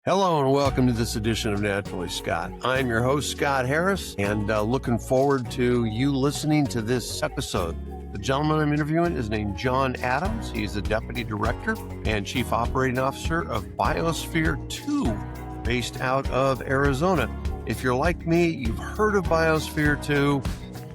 Hello and welcome to this edition of Naturally Scott. I'm your host, Scott Harris, and looking forward to you listening to this episode. The gentleman I'm interviewing is named John Adams. He's the Deputy Director and Chief Operating Officer of Biosphere 2, based out of Arizona. If you're like me, you've heard of Biosphere 2,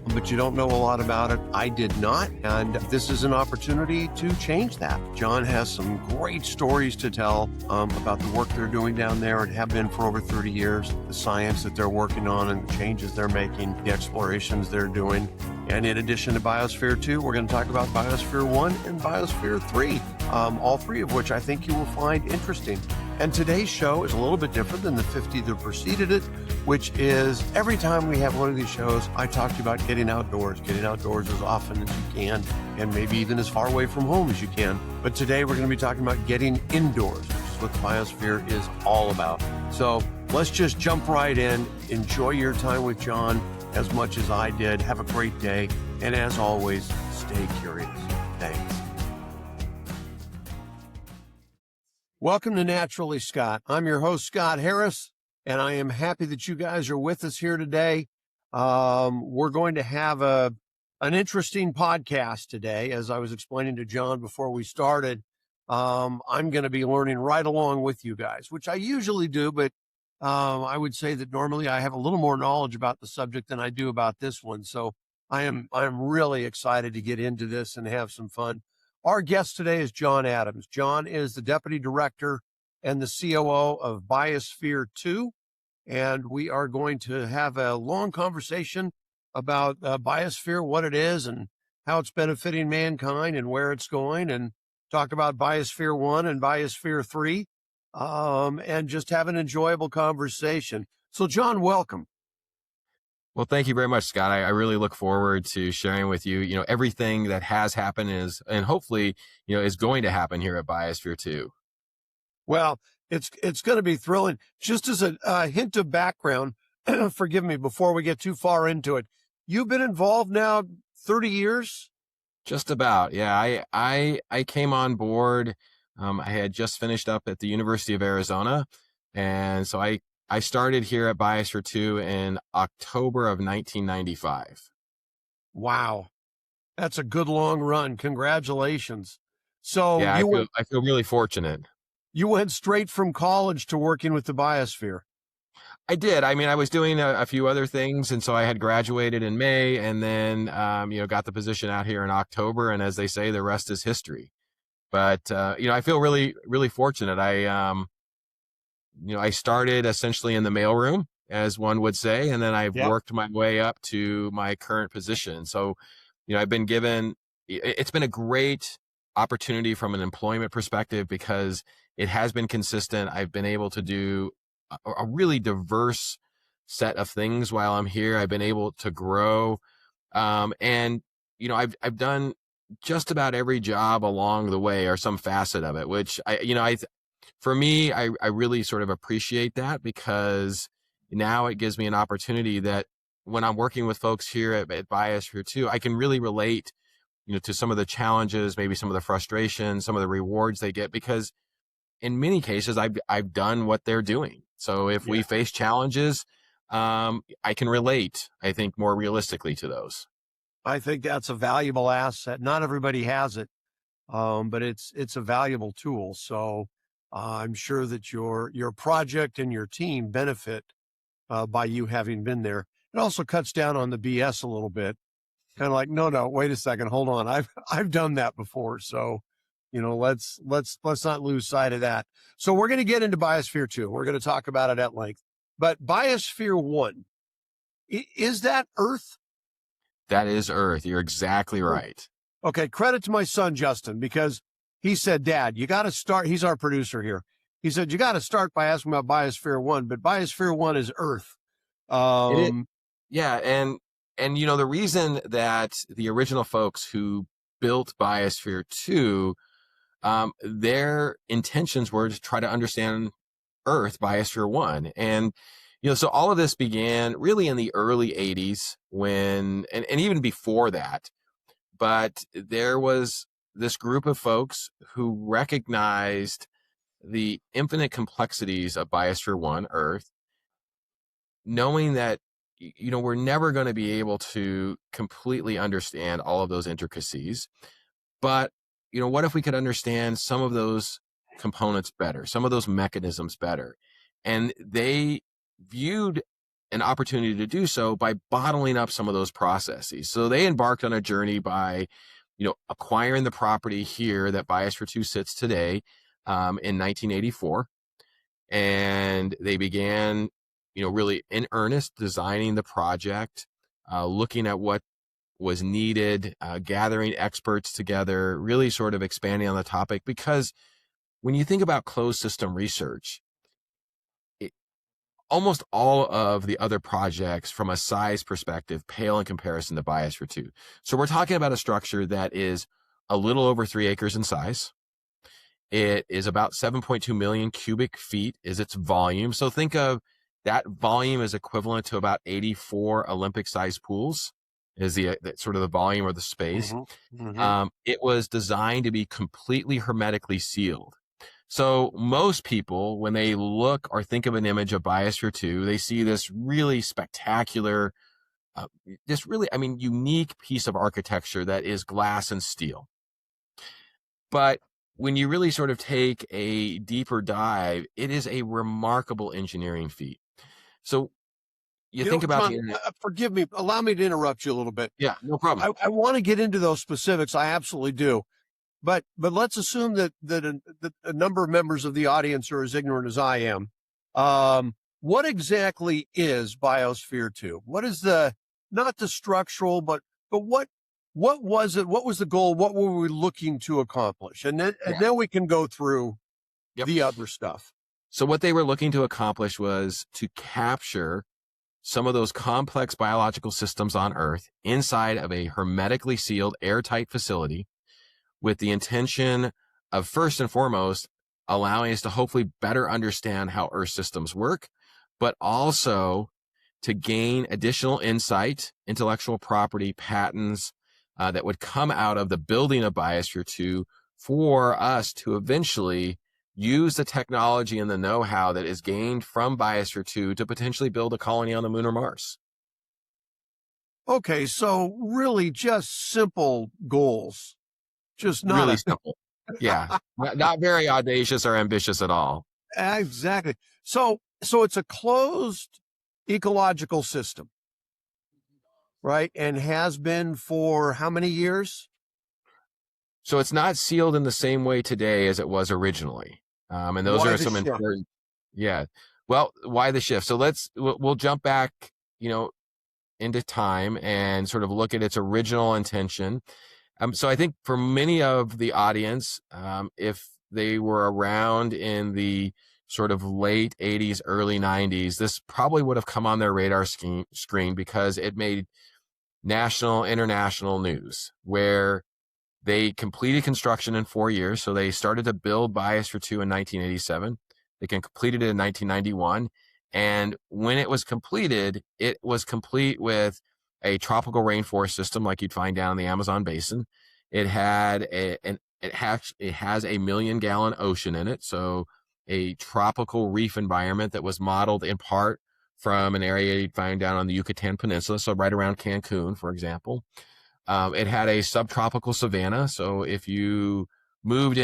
but you don't know a lot about it. I did not, and this is an opportunity to change that. John has some great stories to tell about the work they're doing down there and have been for over 30 years, the science that they're working on and the changes they're making, the explorations they're doing. And in addition to Biosphere 2, we're going to talk about Biosphere 1 and Biosphere 3, all three of which I think you will find interesting. And today's show is a little bit different than the 50 that preceded it, which is every time we have one of these shows, I talk to you about getting outdoors as often as you can, and maybe even as far away from home as you can. But today we're going to be talking about getting indoors, which is what the Biosphere is all about. So let's just jump right in. Enjoy your time with John as much as I did. Have a great day. And as always, stay curious. Thanks. Welcome to Naturally Scott. I'm your host, Scott Harris, and I am happy that you guys are with us here today. We're going to have an interesting podcast today. As I was explaining to John before we started, I'm going to be learning right along with you guys, which I usually do, but I would say that normally I have a little more knowledge about the subject than I do about this one. So I'm really excited to get into this and have some fun. Our guest today is John Adams. John is the Deputy Director and the COO of Biosphere 2, and we are going to have a long conversation about Biosphere, what it is and how it's benefiting mankind and where it's going, and talk about Biosphere 1 and Biosphere 3, and just have an enjoyable conversation. So, John, welcome. Well, thank you very much, Scott. I really look forward to sharing with you, everything that has happened and hopefully, is going to happen here at Biosphere 2. Well, it's going to be thrilling. Just as a hint of background, forgive me, before we get too far into it, you've been involved now 30 years? Just about. Yeah. I came on board. I had just finished up at the University of Arizona. And so I started here at Biosphere 2 in October of 1995. Wow. That's a good long run. Congratulations. So yeah, I feel really fortunate. You went straight from college to working with the Biosphere. I did. I mean, I was doing a few other things. And so I had graduated in May and then, got the position out here in October. And as they say, the rest is history. But, I feel really, really fortunate. I started essentially in the mailroom, as one would say, and then I've worked my way up to my current position. So, I've been given, it's been a great opportunity from an employment perspective because it has been consistent. I've been able to do a really diverse set of things while I'm here. I've been able to grow. And I've done just about every job along the way or some facet of it, which for me, I really sort of appreciate that because now it gives me an opportunity that when I'm working with folks here at Biosphere 2, I can really relate, to some of the challenges, maybe some of the frustrations, some of the rewards they get, because in many cases, I've done what they're doing. So if we face challenges, I can relate, I think, more realistically to those. I think that's a valuable asset. Not everybody has it, but it's a valuable tool. So I'm sure that your project and your team benefit by you having been there. It also cuts down on the BS a little bit. Kind of like, no, wait a second, hold on. I've done that before. So, let's not lose sight of that. So we're going to get into Biosphere 2. We're going to talk about it at length. But Biosphere 1, is that Earth? That is Earth. You're exactly right. Okay. Credit to my son, Justin, because he said, Dad, you got to start. He's our producer here. He said, you got to start by asking about Biosphere 1, but Biosphere 1 is Earth. It is. Yeah. And the reason that the original folks who built Biosphere 2, their intentions were to try to understand Earth, Biosphere 1. And, so all of this began really in the early 80s and even before that, but there was this group of folks who recognized the infinite complexities of Biosphere 1 Earth, knowing that, we're never going to be able to completely understand all of those intricacies. But, what if we could understand some of those components better, some of those mechanisms better? And they viewed an opportunity to do so by bottling up some of those processes. So they embarked on a journey by, acquiring the property here that Biosphere 2 sits today, in 1984. And they began, really in earnest designing the project, looking at what was needed, gathering experts together, really sort of expanding on the topic. Because when you think about closed system research, almost all of the other projects from a size perspective pale in comparison to Biosphere 2. So we're talking about a structure that is a little over 3 acres in size. It is about 7.2 million cubic feet is its volume. So think of that volume is equivalent to about 84 Olympic-sized pools is the sort of the volume or the space. Mm-hmm. Mm-hmm. It was designed to be completely hermetically sealed. So most people, when they look or think of an image of Biosphere 2, they see this really spectacular, unique piece of architecture that is glass and steel. But when you really sort of take a deeper dive, it is a remarkable engineering feat. So you think about John, forgive me, allow me to interrupt you a little bit. Yeah, no problem. I want to get into those specifics. I absolutely do. But let's assume that a number of members of the audience are as ignorant as I am. What exactly is Biosphere 2? What is not the structural, but what was it? What was the goal? What were we looking to accomplish? And then we can go through the other stuff. So what they were looking to accomplish was to capture some of those complex biological systems on Earth inside of a hermetically sealed, airtight facility, with the intention of, first and foremost, allowing us to hopefully better understand how Earth systems work, but also to gain additional insight, intellectual property, patents that would come out of the building of Biosphere 2 for us to eventually use the technology and the know-how that is gained from Biosphere 2 to potentially build a colony on the moon or Mars. Okay, so really just simple goals. Just not really simple. Yeah. Not very audacious or ambitious at all. Exactly. So it's a closed ecological system, right? And has been for how many years? So it's not sealed in the same way today as it was originally. And those are some important. Yeah. Well, why the shift? So we'll jump back, into time and sort of look at its original intention. So I think for many of the audience, if they were around in the sort of late 80s, early 90s, this probably would have come on their radar screen because it made national, international news, where they completed construction in 4 years. So they started to build Biosphere 2 in 1987. They completed it in 1991. And when it was completed, it was complete with a tropical rainforest system like you'd find down in the Amazon basin. It had it has a 1 million gallon ocean in it. So a tropical reef environment that was modeled in part from an area you'd find down on the Yucatan Peninsula. So right around Cancun, for example. It had a subtropical savanna. So if you moved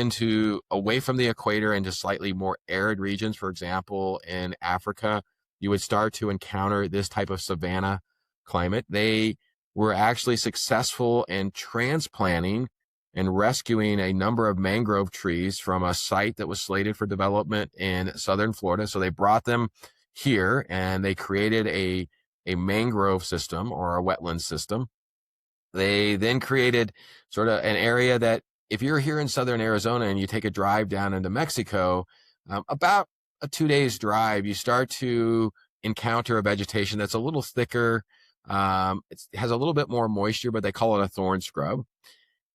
away from the equator into slightly more arid regions, for example, in Africa, you would start to encounter this type of savanna climate. They were actually successful in transplanting and rescuing a number of mangrove trees from a site that was slated for development in southern Florida. So they brought them here and they created a mangrove system or a wetland system. They then created sort of an area that if you're here in southern Arizona and you take a drive down into Mexico, about a 2 days drive, you start to encounter a vegetation that's a little thicker. It has a little bit more moisture, but they call it a thorn scrub.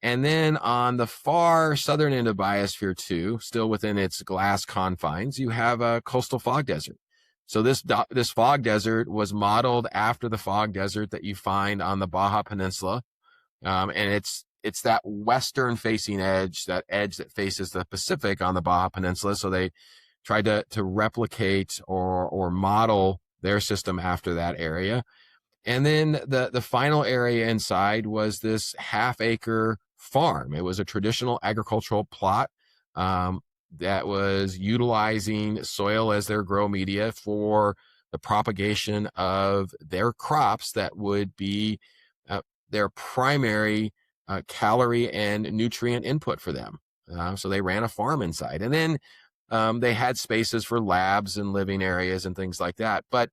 And then on the far southern end of Biosphere 2, still within its glass confines, you have a coastal fog desert. So this fog desert was modeled after the fog desert that you find on the Baja Peninsula. And it's that western facing edge, that edge that faces the Pacific on the Baja Peninsula. So they tried to replicate or model their system after that area. And then the final area inside was this half-acre farm. It was a traditional agricultural plot that was utilizing soil as their grow media for the propagation of their crops that would be their primary calorie and nutrient input for them. So they ran a farm inside. And then they had spaces for labs and living areas and things like that. But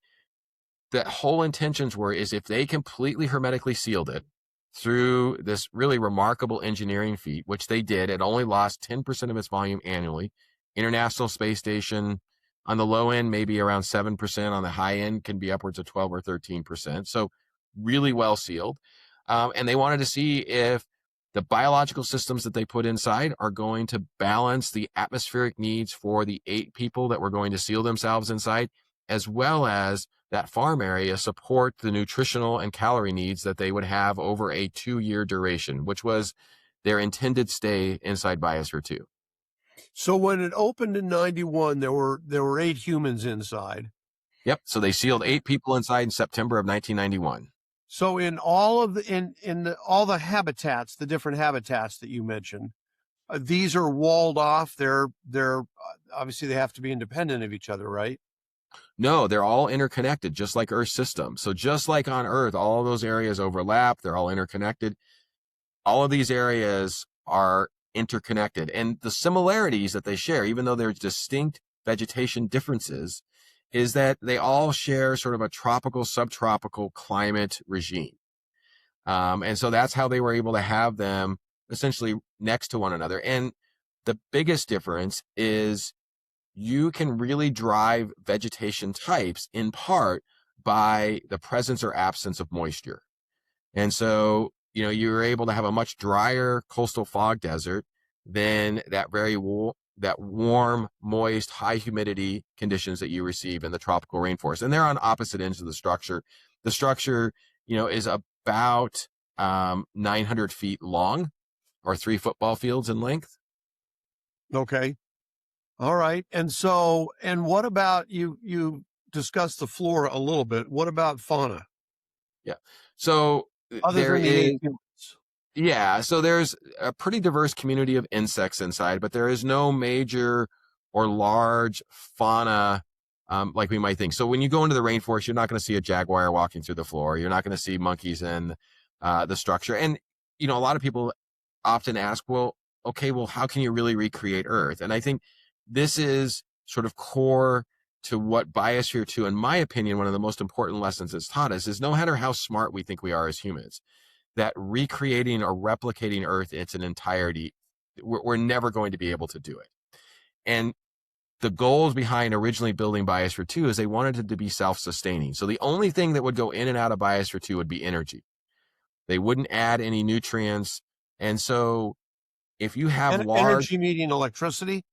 the whole intentions were is if they completely hermetically sealed it through this really remarkable engineering feat, which they did, it only lost 10% of its volume annually. International Space Station on the low end, maybe around 7%. On the high end can be upwards of 12 or 13%. So really well sealed. And they wanted to see if the biological systems that they put inside are going to balance the atmospheric needs for the 8 people that were going to seal themselves inside, as well as that farm area support the nutritional and calorie needs that they would have over a 2-year duration, which was their intended stay inside Biosphere 2. So when it opened in 91, there were 8 humans inside. Yep. So they sealed 8 people inside in September of 1991. So in all of all the habitats, the different habitats that you mentioned, these are walled off. They're obviously they have to be independent of each other, right? No, they're all interconnected, just like Earth's system. So just like on Earth, all those areas overlap. They're all interconnected. All of these areas are interconnected. And the similarities that they share, even though there's distinct vegetation differences, is that they all share sort of a tropical, subtropical climate regime. And so that's how they were able to have them essentially next to one another. And the biggest difference is you can really drive vegetation types in part by the presence or absence of moisture. And so, you're able to have a much drier coastal fog desert than that warm, moist, high humidity conditions that you receive in the tropical rainforest. And they're on opposite ends of the structure. The structure, is about 900 feet long, or 3 football fields in length. Okay. All right. And what about you discussed the flora a little bit. What about fauna? Yeah. So Other than the 8 humans. Yeah, so there's a pretty diverse community of insects inside, but there is no major or large fauna like we might think. So when you go into the rainforest, you're not going to see a jaguar walking through the floor. You're not going to see monkeys in the structure. And, a lot of people often ask, well, how can you really recreate Earth? And I think this is sort of core to what Biosphere 2, in my opinion, one of the most important lessons it's taught us is no matter how smart we think we are as humans, that recreating or replicating Earth in its entirety, we're never going to be able to do it. And the goals behind originally building Biosphere 2 is they wanted it to be self-sustaining. So the only thing that would go in and out of Biosphere 2 would be energy. They wouldn't add any nutrients. And so if you have energy meaning electricity?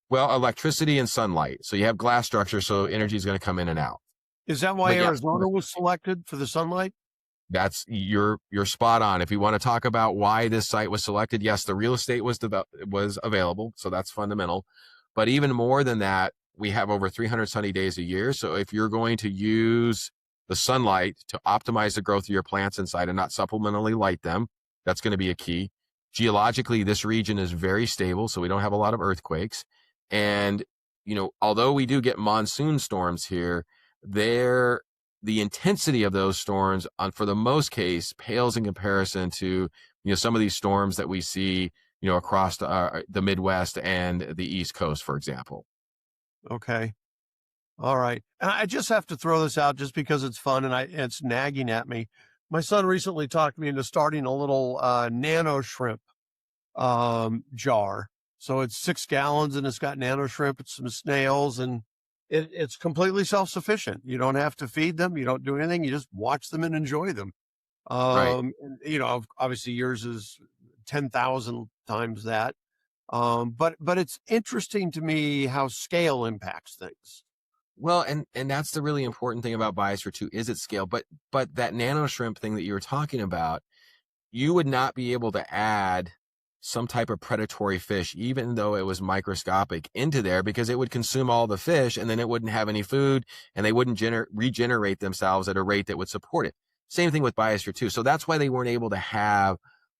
Well, electricity and sunlight. So you have glass structure, so energy is going to come in and out. Is that why Arizona was selected for the sunlight? That's you're spot on. If you want to talk about why this site was selected, yes, the real estate was available, so that's fundamental. But even more than that, we have over 300 sunny days a year. So if you're going to use the sunlight to optimize the growth of your plants inside and not supplementally light them, that's going to be a key. Geologically, this region is very stable, so we don't have a lot of earthquakes. And although we do get monsoon storms here, the intensity of those storms, for the most case, pales in comparison to some of these storms that we see across the Midwest and the East Coast, for example. Okay, all right. And I just have to throw this out just because it's fun and it's nagging at me. My son recently talked me into starting a little nano shrimp jar. So it's 6 gallons and it's got nano shrimp and some snails and it's completely self-sufficient. You don't have to feed them. You don't do anything. You just watch them and enjoy them. Right. Obviously yours is 10,000 times that. But it's interesting to me how scale impacts things. Well, and that's the really important thing about Biosphere 2 is its scale. But that nano shrimp thing that you were talking about, you would not be able to add some type of predatory fish, even though it was microscopic, into there, because it would consume all the fish and then it wouldn't have any food and they wouldn't regenerate themselves at a rate that would support it. Same thing with Biosphere 2. So that's why they weren't able to have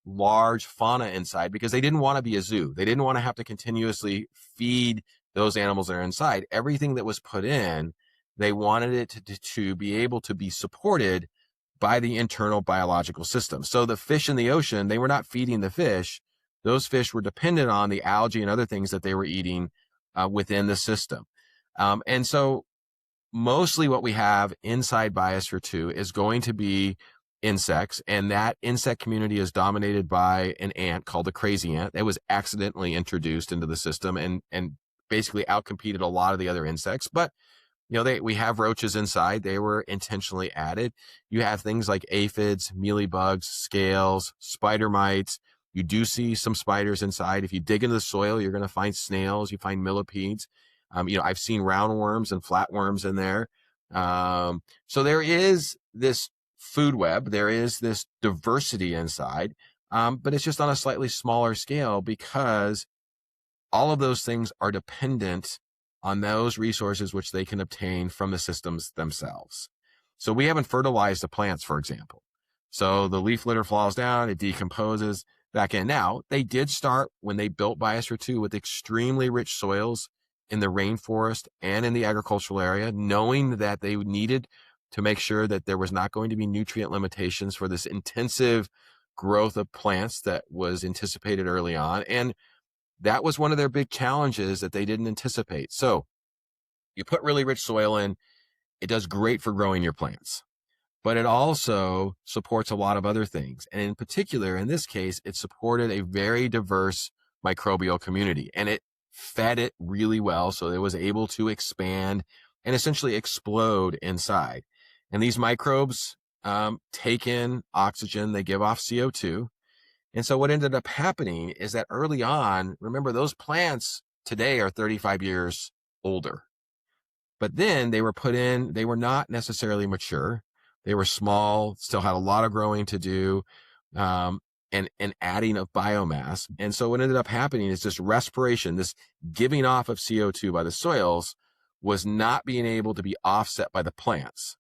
large fauna inside, because they didn't want to be a zoo. They didn't want to have to continuously feed those animals that are inside. Everything that was put in, they wanted it to be able to be supported by the internal biological system. So the fish in the ocean, they were not feeding the fish. Those fish were dependent on the algae and other things that they were eating within the system. And so mostly what we have inside Biosphere 2 is going to be insects, and that insect community is dominated by an ant called the crazy ant that was accidentally introduced into the system and basically outcompeted a lot of the other insects. But we have roaches inside. They were intentionally added. You have things like aphids, mealybugs, scales, spider mites. You do see some spiders inside. If you dig into the soil, you're going to find snails. You find millipedes. I've seen roundworms and flatworms in there. So there is this food web. There is this diversity inside, but it's just on a slightly smaller scale, because all of those things are dependent on those resources which they can obtain from the systems themselves. So we haven't fertilized the plants, for example. So the leaf litter falls down, it decomposes back in. Now, they did start, when they built Biosphere 2, with extremely rich soils in the rainforest and in the agricultural area, knowing that they needed to make sure that there was not going to be nutrient limitations for this intensive growth of plants that was anticipated early on. And that was one of their big challenges that they didn't anticipate. So you put really rich soil in, it does great for growing your plants, but it also supports a lot of other things. And in particular, in this case, it supported a very diverse microbial community, and it fed it really well. So it was able to expand and essentially explode inside. And these microbes take in oxygen, they give off CO2. And so what ended up happening is that early on, remember, those plants today are 35 years older. But then they were put in, they were not necessarily mature. They were small, still had a lot of growing to do, and adding of biomass. And so what ended up happening is this respiration, this giving off of CO2 by the soils, was not being able to be offset by the plants.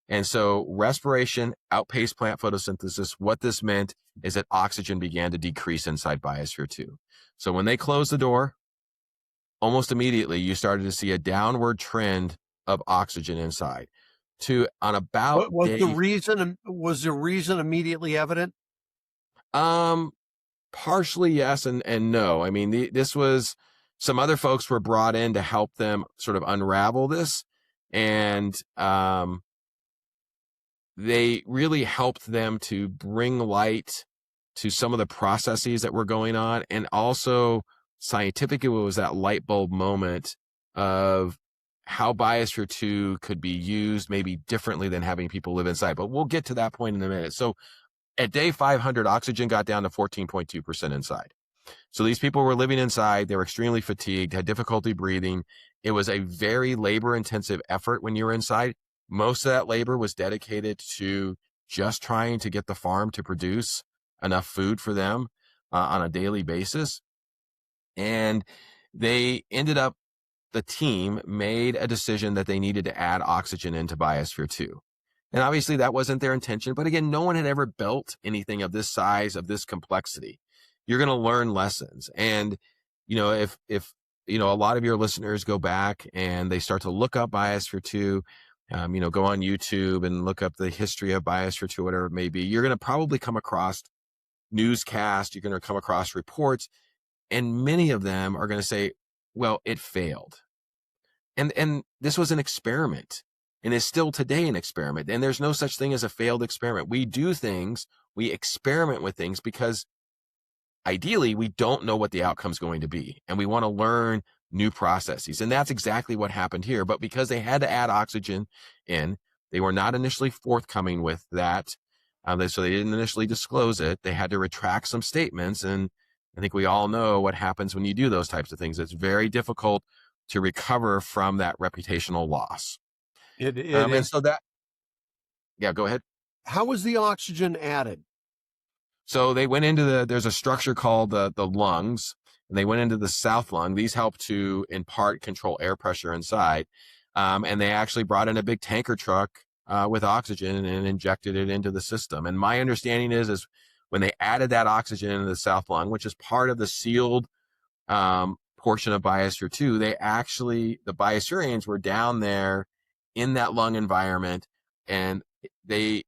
And so respiration outpaced plant photosynthesis. What this meant is that oxygen began to decrease inside Biosphere 2. So when they closed the door, almost immediately you started to see a downward trend of oxygen inside. To on about was the reason immediately evident? Partially yes and no. I mean, this was, some other folks were brought in to help them sort of unravel this, and they really helped them to bring light to some of the processes that were going on. And also scientifically, it was that light bulb moment of how Biosphere 2 could be used maybe differently than having people live inside. But we'll get to that point in a minute. So at day 500, oxygen got down to 14.2% inside. So these people were living inside. They were extremely fatigued, had difficulty breathing. It was a very labor-intensive effort when you were inside. Most of that labor was dedicated to just trying to get the farm to produce enough food for them on a daily basis. And they ended up, the team made a decision that they needed to add oxygen into Biosphere 2. And obviously that wasn't their intention. But again, no one had ever built anything of this size, of this complexity. You're going to learn lessons. And, if a lot of your listeners go back and they start to look up Biosphere 2, go on YouTube and look up the history of Biosphere 2, whatever it may be, you're going to probably come across newscasts, you're going to come across reports, and many of them are going to say, well, it failed. And this was an experiment, and is still today an experiment. And there's no such thing as a failed experiment. We do things, we experiment with things because ideally we don't know what the outcome's going to be. And we want to learn new processes. And that's exactly what happened here. But because they had to add oxygen in, they were not initially forthcoming with that. So they didn't initially disclose it. They had to retract some statements. And I think we all know what happens when you do those types of things. It's very difficult to recover from that reputational loss. And so that, yeah, go ahead. How was the oxygen added? So they went into there's a structure called the lungs, and they went into the south lung. These help to, in part, control air pressure inside. And they actually brought in a big tanker truck with oxygen and injected it into the system. And my understanding is when they added that oxygen into the south lung, which is part of the sealed portion of Biosphere 2, the Biospherians were down there in that lung environment, and they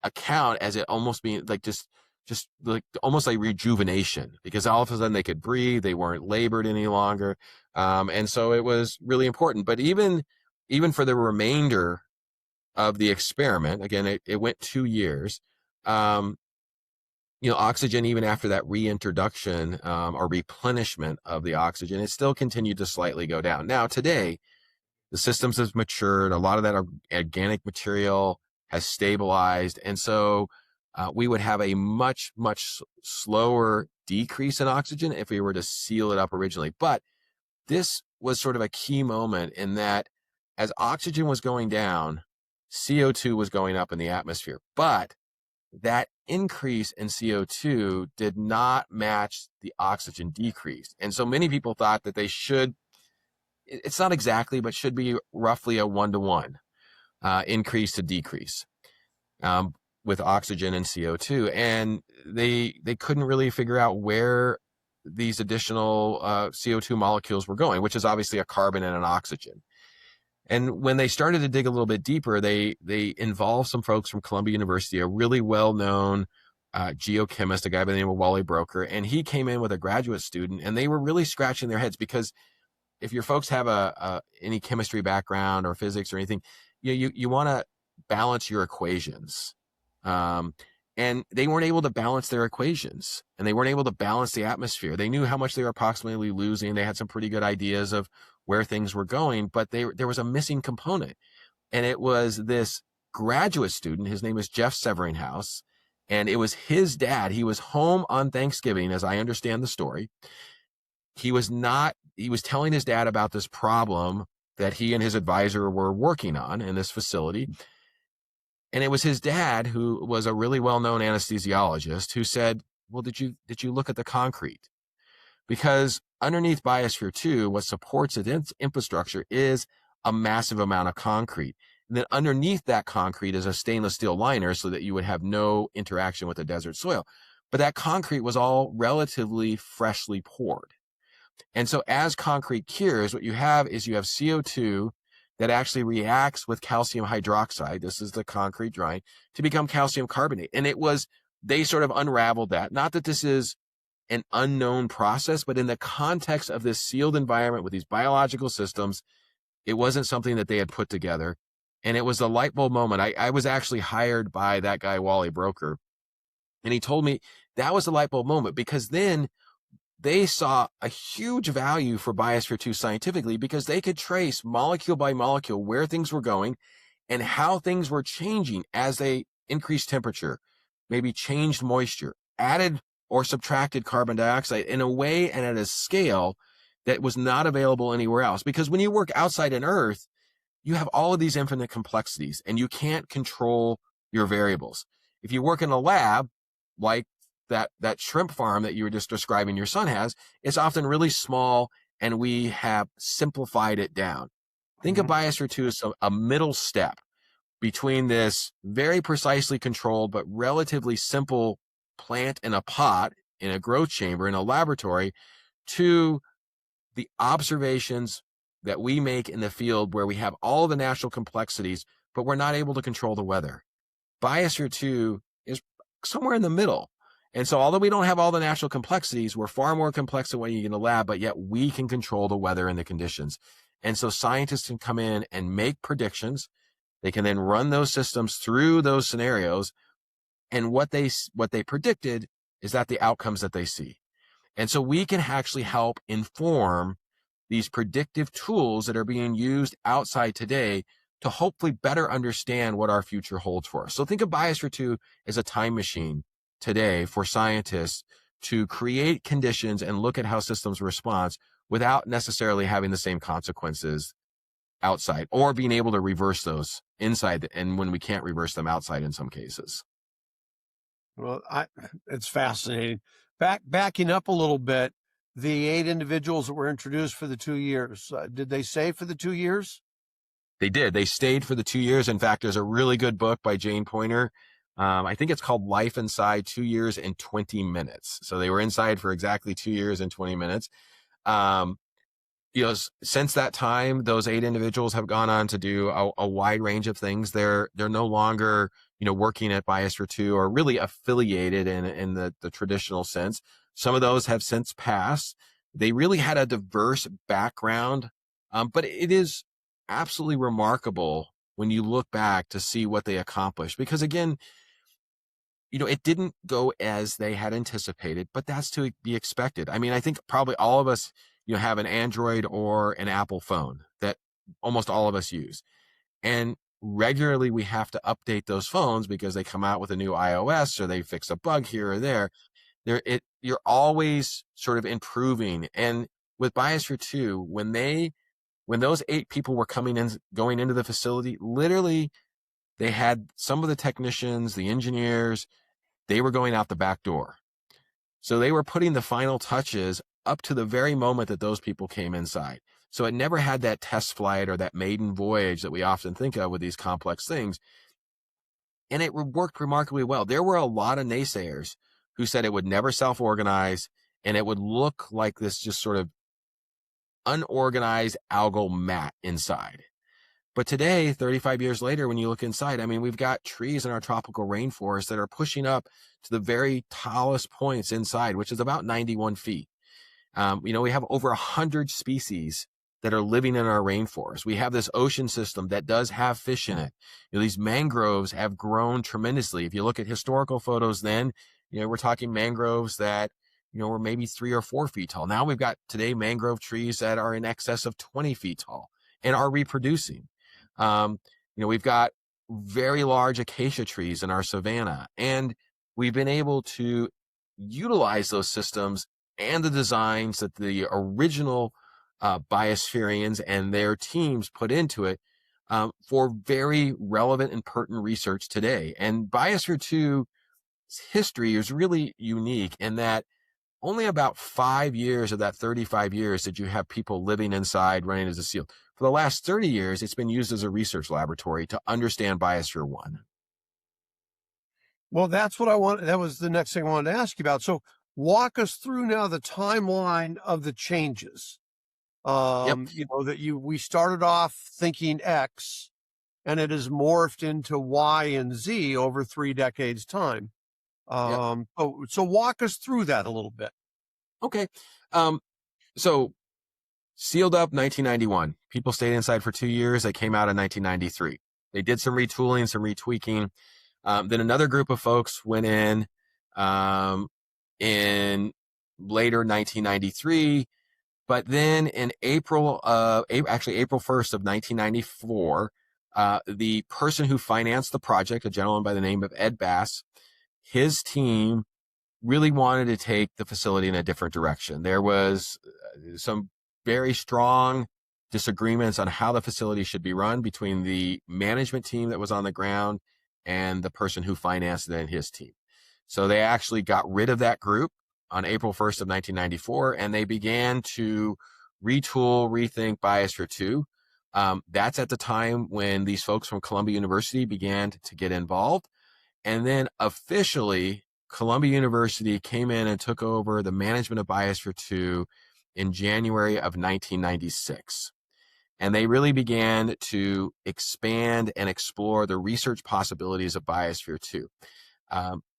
account as it almost being like just like almost like rejuvenation, because all of a sudden they could breathe, they weren't labored any longer. And so it was really important. But even for the remainder of the experiment, again, it went 2 years. Oxygen, even after that reintroduction or replenishment of the oxygen, it still continued to slightly go down. Now, today, the systems have matured. A lot of that organic material has stabilized. And so we would have a much, much slower decrease in oxygen if we were to seal it up originally. But this was sort of a key moment in that as oxygen was going down, CO2 was going up in the atmosphere. But that increase in CO2 did not match the oxygen decrease. And so many people thought that they should, it's not exactly, but should be roughly a 1-to-1 increase to decrease with oxygen and CO2. And they couldn't really figure out where these additional CO2 molecules were going, which is obviously a carbon and an oxygen. And when they started to dig a little bit deeper, they involved some folks from Columbia University, a really well-known geochemist, a guy by the name of Wally Broker, and he came in with a graduate student, and they were really scratching their heads, because if your folks have any chemistry background or physics or anything, you want to balance your equations. And they weren't able to balance their equations, and they weren't able to balance the atmosphere. They knew how much they were approximately losing. They had some pretty good ideas of where things were going, but there was a missing component. And it was this graduate student, his name is Jeff Severinghaus, and it was his dad. He was home on Thanksgiving, as I understand the story. He was telling his dad about this problem that he and his advisor were working on in this facility. And it was his dad, who was a really well-known anesthesiologist, who said, well, did you look at the concrete? Because underneath Biosphere 2, what supports its infrastructure is a massive amount of concrete. And then underneath that concrete is a stainless steel liner so that you would have no interaction with the desert soil. But that concrete was all relatively freshly poured. And so as concrete cures, what you have is CO2 that actually reacts with calcium hydroxide. This is the concrete drying to become calcium carbonate. And they sort of unraveled that. Not that this is an unknown process, but in the context of this sealed environment with these biological systems, it wasn't something that they had put together. And it was a light bulb moment. I was actually hired by that guy, Wally Broker. And he told me that was a light bulb moment, because then they saw a huge value for Biosphere 2 scientifically, because they could trace molecule by molecule where things were going and how things were changing as they increased temperature, maybe changed moisture, added or subtracted carbon dioxide in a way and at a scale that was not available anywhere else. Because when you work outside in Earth, you have all of these infinite complexities and you can't control your variables. If you work in a lab, like that shrimp farm that you were just describing your son has, it's often really small, and we have simplified it down. Think of Biosphere 2 as a middle step between this very precisely controlled but relatively simple plant in a pot, in a growth chamber, in a laboratory, to the observations that we make in the field where we have all the natural complexities, but we're not able to control the weather. Biosphere 2 is somewhere in the middle. And so although we don't have all the natural complexities, we're far more complex than what you get in a lab, but yet we can control the weather and the conditions. And so scientists can come in and make predictions. They can then run those systems through those scenarios. And what they predicted is that the outcomes that they see. And so we can actually help inform these predictive tools that are being used outside today to hopefully better understand what our future holds for us. So think of Biosphere 2 as a time machine today for scientists to create conditions and look at how systems respond without necessarily having the same consequences outside, or being able to reverse those inside, and when we can't reverse them outside in some cases. Well, it's fascinating. Backing up a little bit, the 8 individuals that were introduced for the 2 years, did they stay for the 2 years? They did. They stayed for the 2 years. In fact, there's a really good book by Jane Poynter. I think it's called Life Inside 2 years and 20 Minutes. So they were inside for exactly 2 years and 20 minutes. Um, since that time, those 8 individuals have gone on to do a wide range of things. They're no longer, working at Biosphere 2 or really affiliated in the traditional sense. Some of those have since passed. They really had a diverse background, but it is absolutely remarkable when you look back to see what they accomplished. Because again, it didn't go as they had anticipated, but that's to be expected. I mean, I think probably all of us, have an Android or an Apple phone that almost all of us use. And regularly we have to update those phones because they come out with a new iOS or they fix a bug here or there. You're always sort of improving. And with Biosphere 2, when those 8 people were going into the facility, literally they had some of the technicians, the engineers, they were going out the back door. So they were putting the final touches up to the very moment that those people came inside. So it never had that test flight or that maiden voyage that we often think of with these complex things. And it worked remarkably well. There were a lot of naysayers who said it would never self-organize and it would look like this just sort of unorganized algal mat inside. But today, 35 years later, when you look inside, I mean, we've got trees in our tropical rainforest that are pushing up to the very tallest points inside, which is about 91 feet. We have over 100 species that are living in our rainforest. We have this ocean system that does have fish in it. These mangroves have grown tremendously. If you look at historical photos then, we're talking mangroves that, were maybe 3 or 4 feet tall. Now we've got today mangrove trees that are in excess of 20 feet tall and are reproducing. We've got very large acacia trees in our savanna, and we've been able to utilize those systems and the designs that the original biospherians and their teams put into it for very relevant and pertinent research today. And Biosphere 2's history is really unique in that only about 5 years of that 35 years did you have people living inside running as a SEAL. For the last 30 years, it's been used as a research laboratory to understand Biosphere 1. Well, that was the next thing I wanted to ask you about. So walk us through now the timeline of the changes. Yep. We started off thinking X and it has morphed into Y and Z over 3 decades time. Yep. So walk us through that a little bit. Okay. So sealed up 1991. People stayed inside for 2 years. They came out in 1993. They did some retooling, some retweaking. Then another group of folks went in later 1993. But then in April 1st of 1994, the person who financed the project, a gentleman by the name of Ed Bass, his team really wanted to take the facility in a different direction. There was some very strong disagreements on how the facility should be run between the management team that was on the ground and the person who financed it and his team. So they actually got rid of that group on April 1st of 1994, and they began to rethink Biosphere 2. That's at the time when these folks from Columbia University began to get involved. And then officially, Columbia University came in and took over the management of Biosphere 2 in January of 1996. And they really began to expand and explore the research possibilities of Biosphere 2.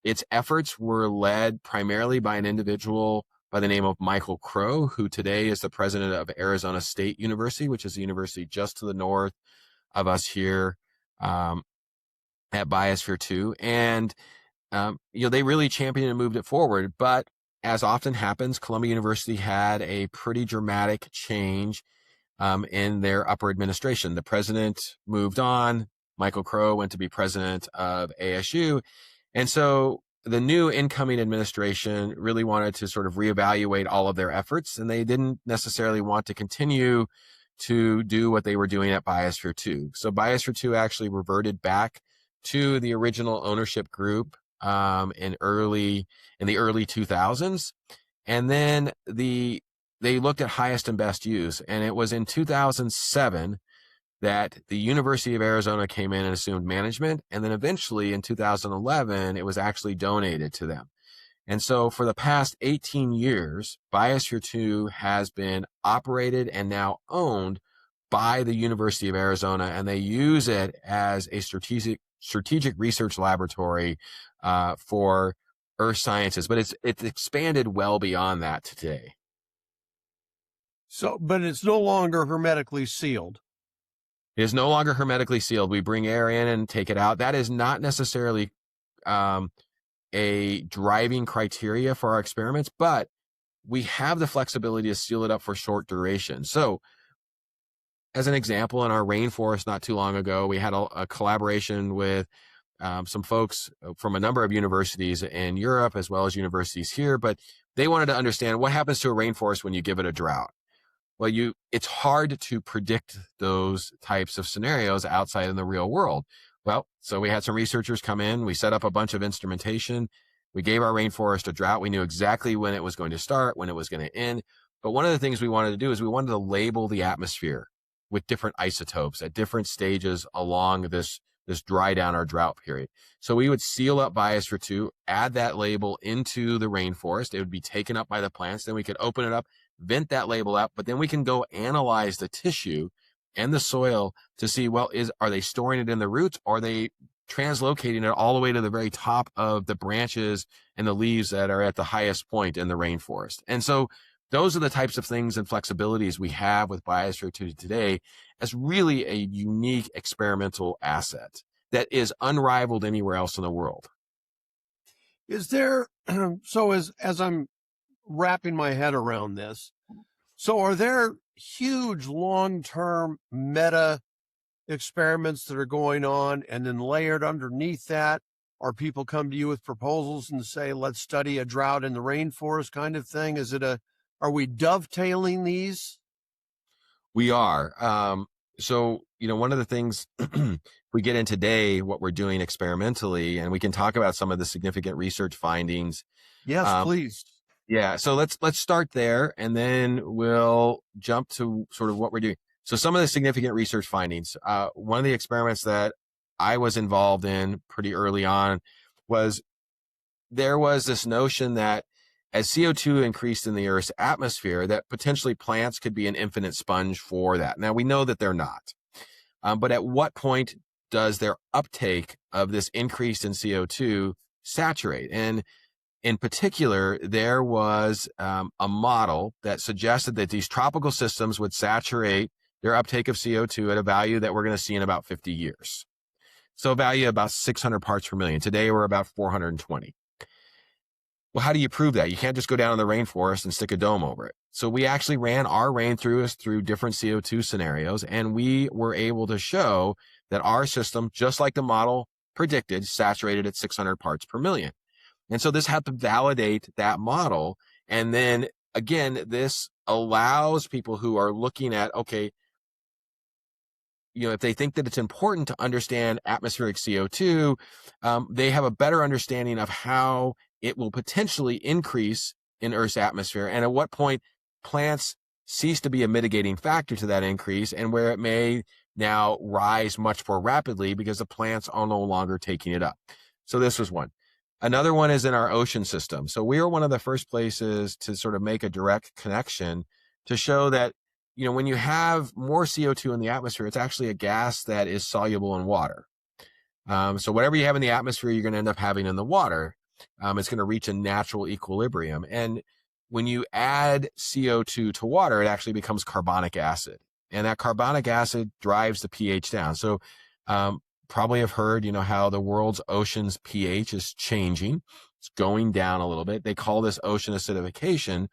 Its efforts were led primarily by an individual by the name of Michael Crow, who today is the president of Arizona State University, which is a university just to the north of us here at Biosphere 2. And, they really championed and moved it forward. But as often happens, Columbia University had a pretty dramatic change in their upper administration. The president moved on. Michael Crow went to be president of ASU. And so the new incoming administration really wanted to sort of reevaluate all of their efforts, and they didn't necessarily want to continue to do what they were doing at Biosphere 2. So Biosphere 2 actually reverted back to the original ownership group in the early 2000s. And then they looked at highest and best use. And it was in 2007 that the University of Arizona came in and assumed management. And then eventually in 2011, it was actually donated to them. And so for the past 18 years, Biosphere 2 has been operated and now owned by the University of Arizona, and they use it as a strategic research laboratory for earth sciences. But it's expanded well beyond that today. So, but it's no longer hermetically sealed. It is no longer hermetically sealed. We bring air in and take it out. That is not necessarily a driving criteria for our experiments, but we have the flexibility to seal it up for short duration. So as an example, in our rainforest not too long ago, we had a collaboration with some folks from a number of universities in Europe as well as universities here, but they wanted to understand what happens to a rainforest when you give it a drought. Well, it's hard to predict those types of scenarios outside in the real world. Well, so we had some researchers come in, we set up a bunch of instrumentation, we gave our rainforest a drought. We knew exactly when it was going to start, when it was going to end. But one of the things we wanted to do is we wanted to label the atmosphere with different isotopes at different stages along this dry down or drought period. So we would seal up Biosphere 2, add that label into the rainforest. It would be taken up by the plants. Then we could open it up, vent that label out, but then we can go analyze the tissue and the soil to see, well, are they storing it in the roots? Or are they translocating it all the way to the very top of the branches and the leaves that are at the highest point in the rainforest? And so those are the types of things and flexibilities we have with Biosphere 2 today as really a unique experimental asset that is unrivaled anywhere else in the world. Is there, so as I'm wrapping my head around this, so are there huge long-term meta experiments that are going on, and then layered underneath that are people come to you with proposals and say, let's study a drought in the rainforest kind of thing? Are we dovetailing these? We are. So, one of the things we get in today, what we're doing experimentally, and we can talk about some of the significant research findings. Yes, please. Yeah. So let's start there, and then we'll jump to sort of what we're doing. So some of the significant research findings, one of the experiments that I was involved in pretty early on was there was this notion that as CO2 increased in the Earth's atmosphere, that potentially plants could be an infinite sponge for that. Now, we know that they're not. But at what point does their uptake of this increase in CO2 saturate? And in particular, there was a model that suggested that these tropical systems would saturate their uptake of CO2 at a value that we're going to see in about 50 years. So a value of about 600 parts per million. Today, we're about 420. Well, how do you prove that? You can't just go down in the rainforest and stick a dome over it. So we actually ran our rain through different CO2 scenarios, and we were able to show that our system, just like the model predicted, saturated at 600 parts per million. And so this had to validate that model. And then again, this allows people who are looking at, okay, if they think that it's important to understand atmospheric CO2, they have a better understanding of how it will potentially increase in Earth's atmosphere, and at what point plants cease to be a mitigating factor to that increase, and where it may now rise much more rapidly because the plants are no longer taking it up. So this was one. Another one is in our ocean system. So we are one of the first places to sort of make a direct connection to show that, when you have more CO2 in the atmosphere, it's actually a gas that is soluble in water. So whatever you have in the atmosphere, you're going to end up having in the water. It's going to reach a natural equilibrium. And when you add CO2 to water, it actually becomes carbonic acid. And that carbonic acid drives the pH down. So probably have heard, how the world's ocean's pH is changing. It's going down a little bit. They call this ocean acidification.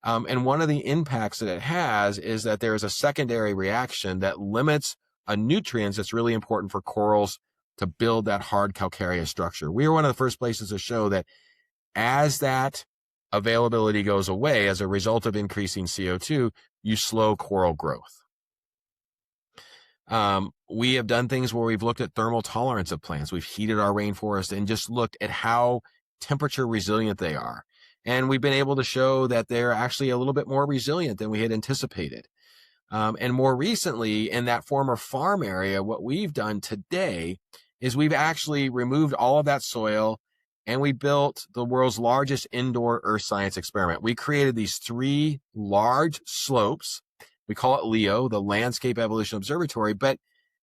And one of the impacts that it has is that there is a secondary reaction that limits a nutrient that's really important for corals to build that hard calcareous structure. We are one of the first places to show that as that availability goes away as a result of increasing CO2, you slow coral growth. We have done things where we've looked at thermal tolerance of plants. We've heated our rainforest and just looked at how temperature resilient they are. And we've been able to show that they're actually a little bit more resilient than we had anticipated. And more recently, in that former farm area, what we've done today is we've actually removed all of that soil and we built the world's largest indoor earth science experiment. We created these 3 large slopes. We call it LEO, the Landscape Evolution Observatory. But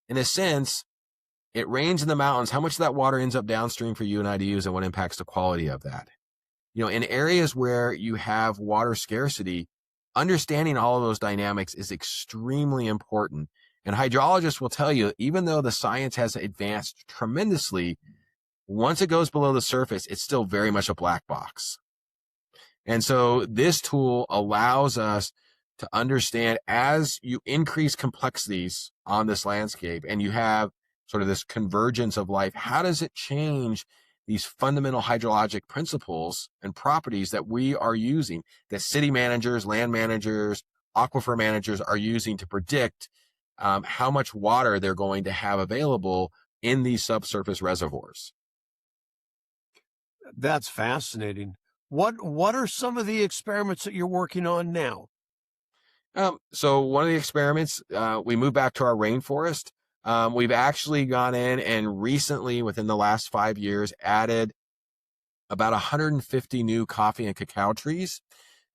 in a sense, it rains in the mountains. How much of that water ends up downstream for you and I to use, and what impacts the quality of that? In areas where you have water scarcity, understanding all of those dynamics is extremely important. And hydrologists will tell you, even though the science has advanced tremendously, once it goes below the surface, it's still very much a black box. And so this tool allows us to understand, as you increase complexities on this landscape and you have sort of this convergence of life, how does it change these fundamental hydrologic principles and properties that we are using, that city managers, land managers, aquifer managers are using to predict how much water they're going to have available in these subsurface reservoirs. That's fascinating. What are some of the experiments that you're working on now? So one of the experiments, we moved back to our rainforest. We've actually gone in and recently, within the last 5 years, added about 150 new coffee and cacao trees.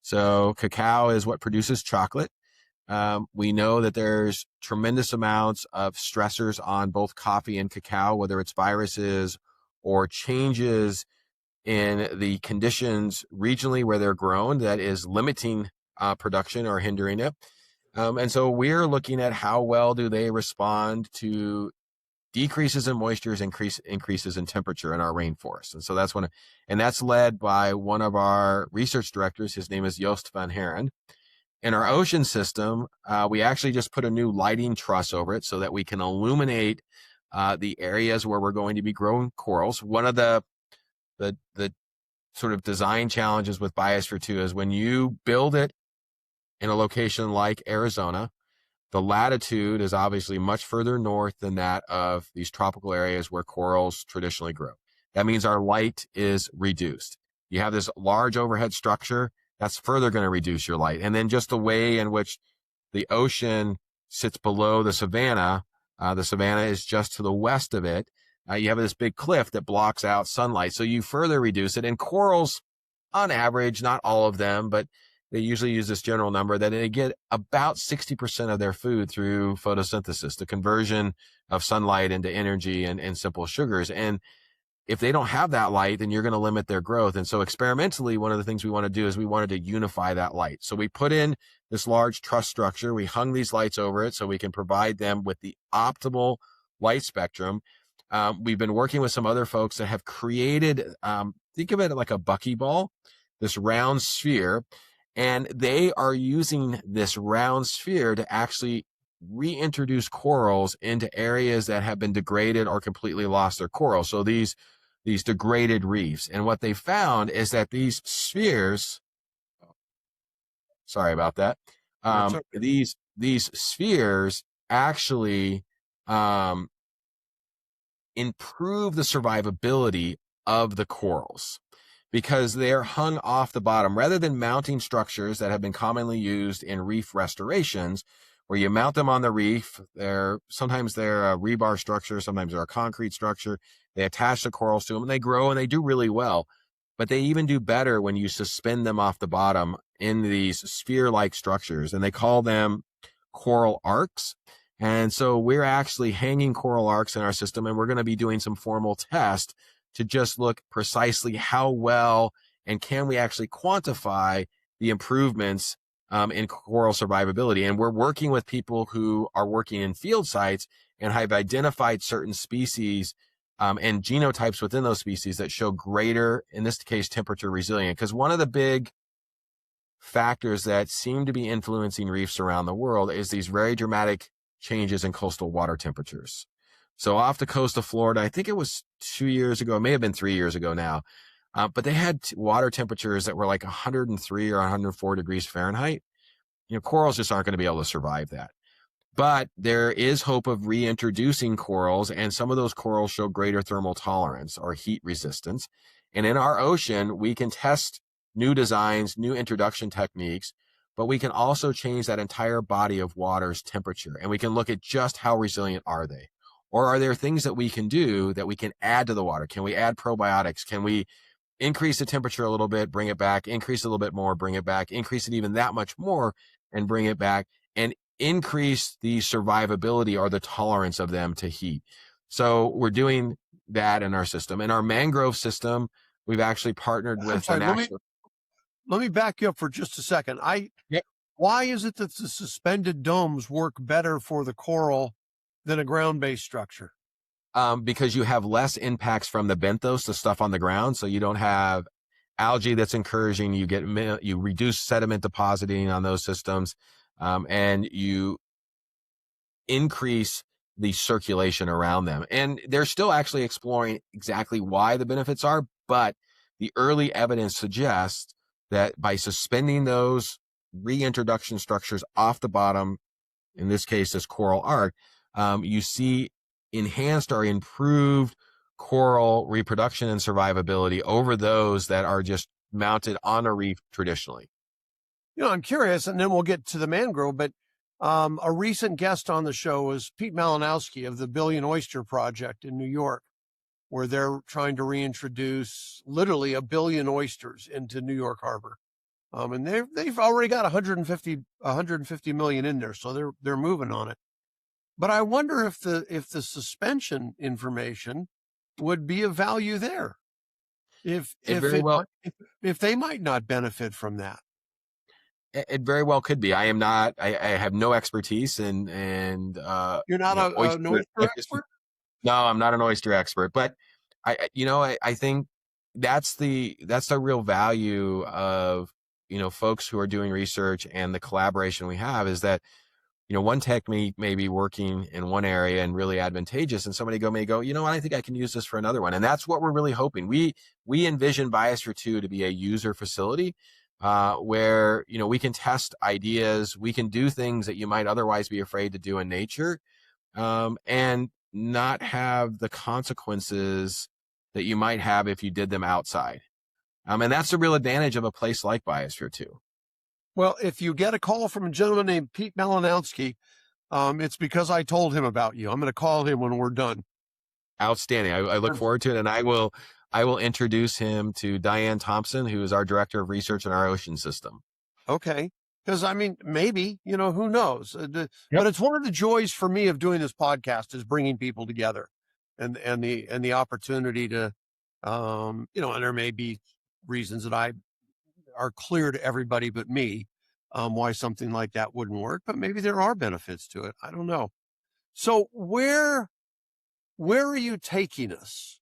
So cacao is what produces chocolate. We know that there's tremendous amounts of stressors on both coffee and cacao, whether it's viruses or changes in the conditions regionally where they're grown that is limiting production or hindering it. And so we're looking at how well do they respond to decreases in moistures, increases in temperature in our rainforest. And so that's led by one of our research directors. His name is Joost van Haren. In our ocean system, we actually just put a new lighting truss over it so that we can illuminate the areas where we're going to be growing corals. One of the sort of design challenges with Biosphere 2 is when you build it in a location like Arizona, the latitude is obviously much further north than that of these tropical areas where corals traditionally grow. That means our light is reduced. You have this large overhead structure, that's further going to reduce your light. And then just the way in which the ocean sits below the savanna is just to the west of it. You have this big cliff that blocks out sunlight. So you further reduce it. And corals, on average, not all of them, but they usually use this general number that they get about 60% of their food through photosynthesis, the conversion of sunlight into energy and simple sugars. And if they don't have that light, then you're going to limit their growth. And so experimentally, one of the things we want to do is we wanted to unify that light. So we put in this large truss structure. We hung these lights over it so we can provide them with the optimal light spectrum. We've been working with some other folks that have created, think of it like a buckyball, this round sphere. And they are using this round sphere to actually reintroduce corals into areas that have been degraded or completely lost their coral. So these degraded reefs. And what they found is that these spheres, sorry about that, these spheres actually improve the survivability of the corals, because they're hung off the bottom rather than mounting structures that have been commonly used in reef restorations, where you mount them on the reef. Sometimes they're a rebar structure, sometimes they're a concrete structure. They attach the corals to them and they grow and they do really well. But they even do better when you suspend them off the bottom in these sphere-like structures, and they call them coral arcs. And so we're actually hanging coral arcs in our system, and we're going to be doing some formal tests to just look precisely how well and can we actually quantify the improvements in coral survivability. And we're working with people who are working in field sites and have identified certain species and genotypes within those species that show greater, in this case, temperature resilient. Because one of the big factors that seem to be influencing reefs around the world is these very dramatic changes in coastal water temperatures. So off the coast of Florida, I think it was 2 years ago, it may have been 3 years ago now, but they had water temperatures that were like 103 or 104 degrees Fahrenheit. Corals just aren't going to be able to survive that. But there is hope of reintroducing corals, and some of those corals show greater thermal tolerance or heat resistance. And in our ocean, we can test new designs, new introduction techniques, but we can also change that entire body of water's temperature. And we can look at just how resilient are they? Or are there things that we can do that we can add to the water? Can we add probiotics? Can we increase the temperature a little bit, bring it back, increase a little bit more, bring it back, increase it even that much more and bring it back, and increase the survivability or the tolerance of them to heat? So we're doing that in our system. In our mangrove system, we've actually partnered with the national. Let me back you up for just a second. Yep. Why is it that the suspended domes work better for the coral than a ground-based structure? Because you have less impacts from the benthos, the stuff on the ground. So you don't have algae that's encouraging, you reduce sediment depositing on those systems, and you increase the circulation around them. And they're still actually exploring exactly why the benefits are, but the early evidence suggests that by suspending those reintroduction structures off the bottom, in this case, this coral arc, you see enhanced or improved coral reproduction and survivability over those that are just mounted on a reef traditionally. I'm curious, and then we'll get to the mangrove, but a recent guest on the show was Pete Malinowski of the Billion Oyster Project in New York, where they're trying to reintroduce literally 1 billion oysters into New York Harbor. And they've already got 150 million in there, so they're moving on it. But I wonder if the suspension information would be of value there, if they might not benefit from that. It very well could be. I have no expertise in You're not an oyster expert? No, I'm not an oyster expert, but I think that's the real value of folks who are doing research, and the collaboration we have is that one technique may be working in one area and really advantageous, and somebody may go, I think I can use this for another one. And that's what we're really hoping. We envision Biosphere 2 to be a user facility, where, we can test ideas, we can do things that you might otherwise be afraid to do in nature, and not have the consequences that you might have if you did them outside. And that's the real advantage of a place like Biosphere 2. Well, if you get a call from a gentleman named Pete Malinowski, it's because I told him about you. I'm going to call him when we're done. Outstanding. I look forward to it. And I will introduce him to Diane Thompson, who is our director of research in our ocean system. Okay. Because maybe, who knows? But it's one of the joys for me of doing this podcast is bringing people together, and the opportunity to, and there may be reasons that are clear to everybody but me, why something like that wouldn't work, but maybe there are benefits to it. I don't know. So where are you taking us?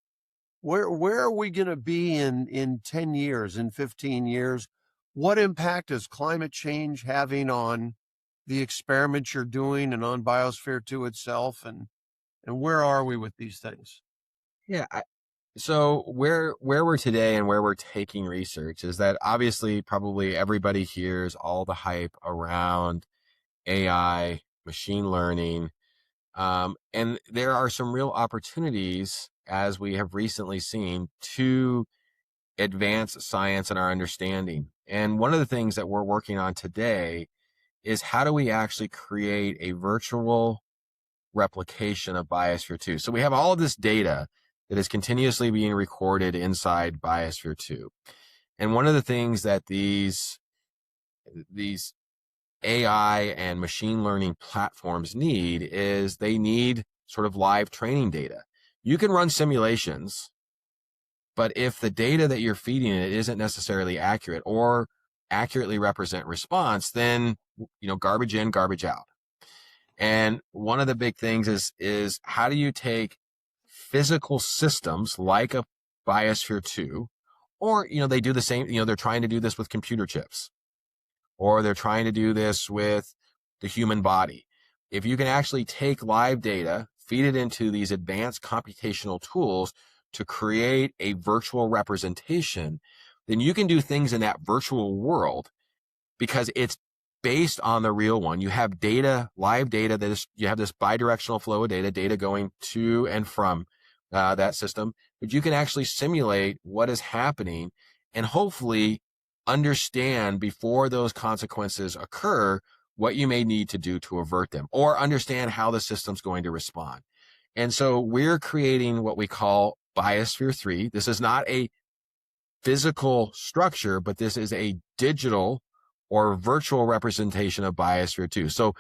Where are we going to be in 10 years, in 15 years? What impact is climate change having on the experiments you're doing and on Biosphere 2 itself? And where are we with these things? Yeah. So where we're today and where we're taking research is that obviously probably everybody hears all the hype around AI, machine learning, and there are some real opportunities, as we have recently seen, to advance science and our understanding. And one of the things that we're working on today is how do we actually create a virtual replication of Biosphere 2? So we have all of this data that is continuously being recorded inside Biosphere 2. And one of the things that these AI and machine learning platforms need is they need sort of live training data. You can run simulations, but if the data that you're feeding it isn't necessarily accurate or accurately represent response, then, garbage in, garbage out. And one of the big things is how do you take physical systems like a Biosphere 2, or, they do the same, they're trying to do this with computer chips, or they're trying to do this with the human body. If you can actually take live data, feed it into these advanced computational tools to create a virtual representation, then you can do things in that virtual world because it's based on the real one. You have data, live data, you have this bidirectional flow of data going to and from that system, but you can actually simulate what is happening and hopefully understand before those consequences occur what you may need to do to avert them, or understand how the system's going to respond. And so we're creating what we call Biosphere 3. This is not a physical structure, but this is a digital or virtual representation of Biosphere 2. So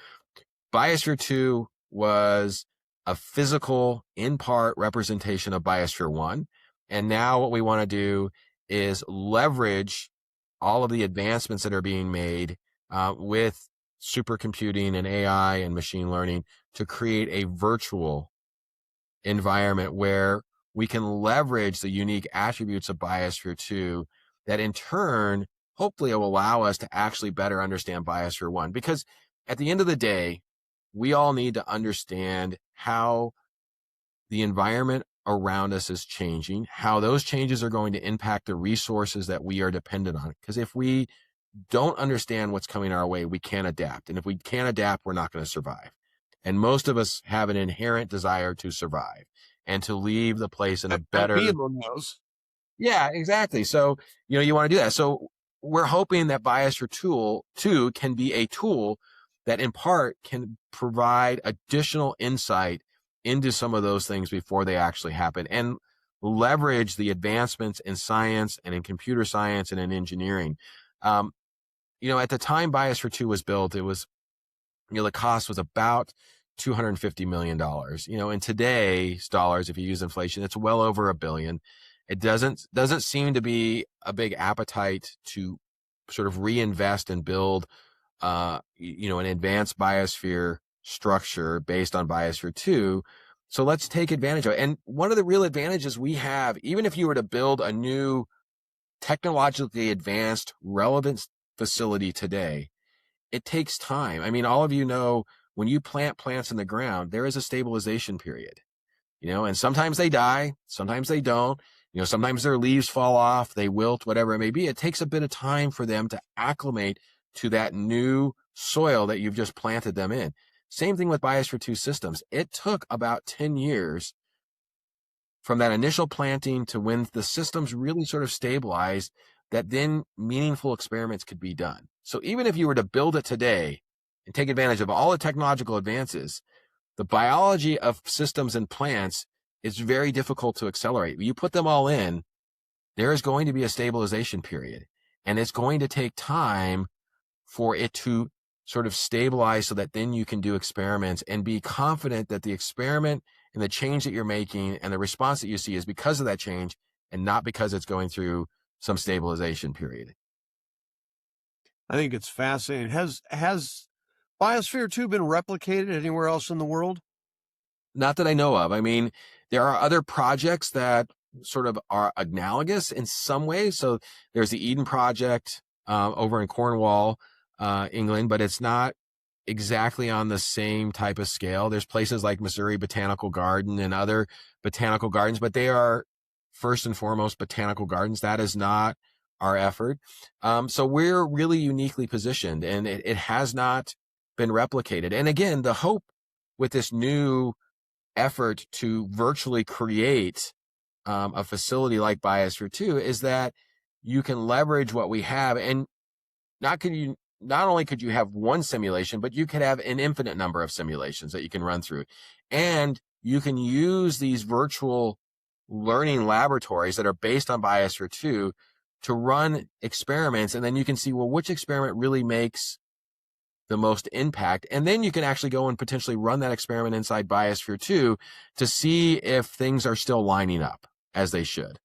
Biosphere 2 was a physical, in part, representation of Biosphere 1. And now what we want to do is leverage all of the advancements that are being made with supercomputing and AI and machine learning to create a virtual environment where we can leverage the unique attributes of Biosphere 2 that in turn, hopefully will allow us to actually better understand Biosphere 1. Because at the end of the day, we all need to understand how the environment around us is changing, how those changes are going to impact the resources that we are dependent on. Because if we don't understand what's coming our way, we can't adapt. And if we can't adapt, we're not going to survive. And most of us have an inherent desire to survive and to leave the place in a better... Be among those. Yeah, exactly. So, you want to do that. So we're hoping that Biosphere 2 can be a tool that in part can provide additional insight into some of those things before they actually happen, and leverage the advancements in science and in computer science and in engineering. At the time Biosphere 2 was built, it was, the cost was about $250 million. In today's dollars, if you use inflation, it's well over $1 billion. It doesn't seem to be a big appetite to sort of reinvest and build, an advanced biosphere structure based on Biosphere 2. So let's take advantage of it. And one of the real advantages we have, even if you were to build a new technologically advanced relevant facility today, it takes time. I mean, all of you know, when you plant plants in the ground, there is a stabilization period, and sometimes they die, sometimes they don't, sometimes their leaves fall off, they wilt, whatever it may be. It takes a bit of time for them to acclimate to that new soil that you've just planted them in. Same thing with Biosphere 2 systems. It took about 10 years from that initial planting to when the systems really sort of stabilized, that then meaningful experiments could be done. So even if you were to build it today and take advantage of all the technological advances, the biology of systems and plants is very difficult to accelerate. You put them all in, there is going to be a stabilization period, and it's going to take time for it to sort of stabilize so that then you can do experiments and be confident that the experiment and the change that you're making and the response that you see is because of that change and not because it's going through some stabilization period. I think it's fascinating. Has Biosphere 2 been replicated anywhere else in the world? Not that I know of. I mean, there are other projects that sort of are analogous in some ways. So there's the Eden Project over in Cornwall, England, but it's not exactly on the same type of scale. There's places like Missouri Botanical Garden and other botanical gardens, but they are first and foremost botanical gardens. That is not our effort. So we're really uniquely positioned, and it has not been replicated. And again, the hope with this new effort to virtually create a facility like Biosphere 2 is that you can leverage what we have, and not only could you have one simulation, but you could have an infinite number of simulations that you can run through. And you can use these virtual learning laboratories that are based on Biosphere 2 to run experiments. And then you can see, well, which experiment really makes the most impact. And then you can actually go and potentially run that experiment inside Biosphere 2 to see if things are still lining up as they should.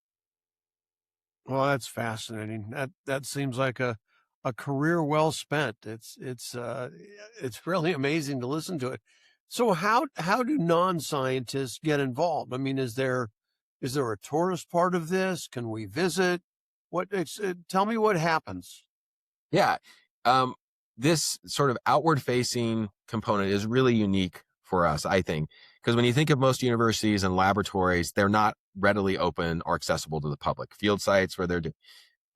Well, that's fascinating. That seems like a career well spent. It's really amazing to listen to it. So how do non-scientists get involved? I mean, is there a tourist part of this? Can we visit? Tell me what happens. Yeah. This sort of outward facing component is really unique for us, I think, because when you think of most universities and laboratories, they're not readily open or accessible to the public. Field sites where they're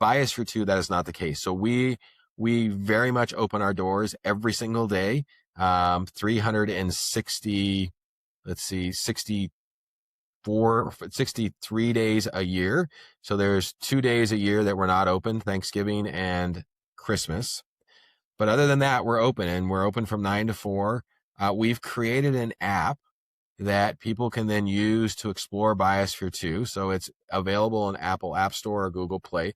Biosphere 2, that is not the case. So we We very much open our doors every single day. 360, 63 days a year. So there's 2 days a year that we're not open, Thanksgiving and Christmas. But other than that, we're open, and we're open from 9 to 4. We've created an app that people can then use to explore Biosphere 2. So it's available in Apple App Store or Google Play.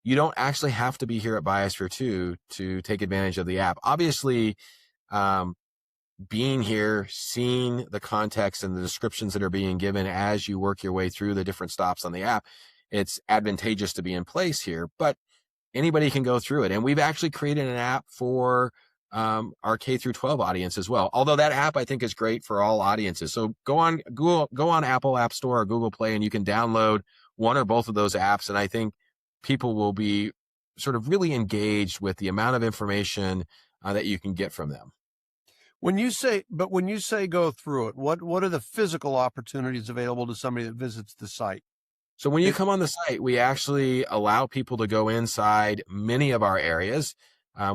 You don't actually have to be here at Biosphere 2 to take advantage of the app. Obviously, being here, seeing the context and the descriptions that are being given as you work your way through the different stops on the app, it's advantageous to be in place here, but anybody can go through it. And we've actually created an app for our K through 12 audience as well. Although that app I think is great for all audiences. So go on Apple App Store or Google Play, and you can download one or both of those apps. And I think people will be sort of really engaged with the amount of information that you can get from them. When you say go through it, what are the physical opportunities available to somebody that visits the site? So when you come on the site, we actually allow people to go inside many of our areas.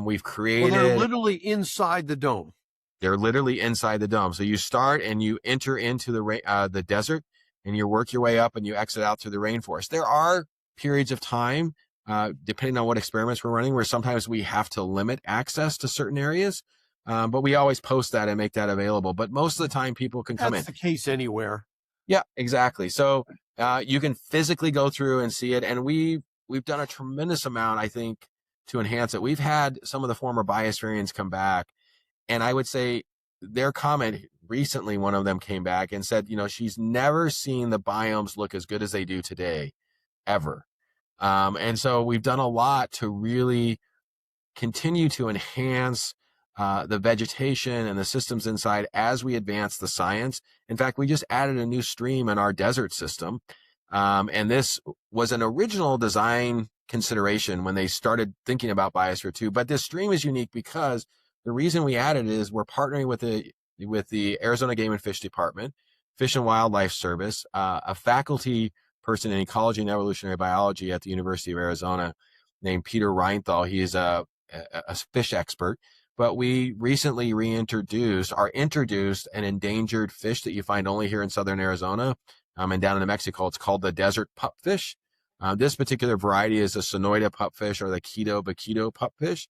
We've created. Well, they're literally inside the dome. They're literally inside the dome. So you start and you enter into the desert, and you work your way up and you exit out through the rainforest. There are periods of time, depending on what experiments we're running, where sometimes we have to limit access to certain areas. But we always post that and make that available. But most of the time, people can come in. That's the case anywhere. Yeah, exactly. So you can physically go through and see it. And we've done a tremendous amount, I think, to enhance it. We've had some of the former Biosphereans come back, and I would say their comment recently, one of them came back and said, she's never seen the biomes look as good as they do today, ever. And so we've done a lot to really continue to enhance the vegetation and the systems inside as we advance the science. In fact, we just added a new stream in our desert system. And this was an original design consideration when they started thinking about Biosphere 2. But this stream is unique because the reason we added it is we're partnering with the Arizona Game and Fish Department, Fish and Wildlife Service, a faculty person in ecology and evolutionary biology at the University of Arizona named Peter Reinthal. He is a fish expert. But we recently introduced an endangered fish that you find only here in southern Arizona and down in New Mexico. It's called the desert pupfish. This particular variety is a Sonoida pupfish or the Quito pupfish.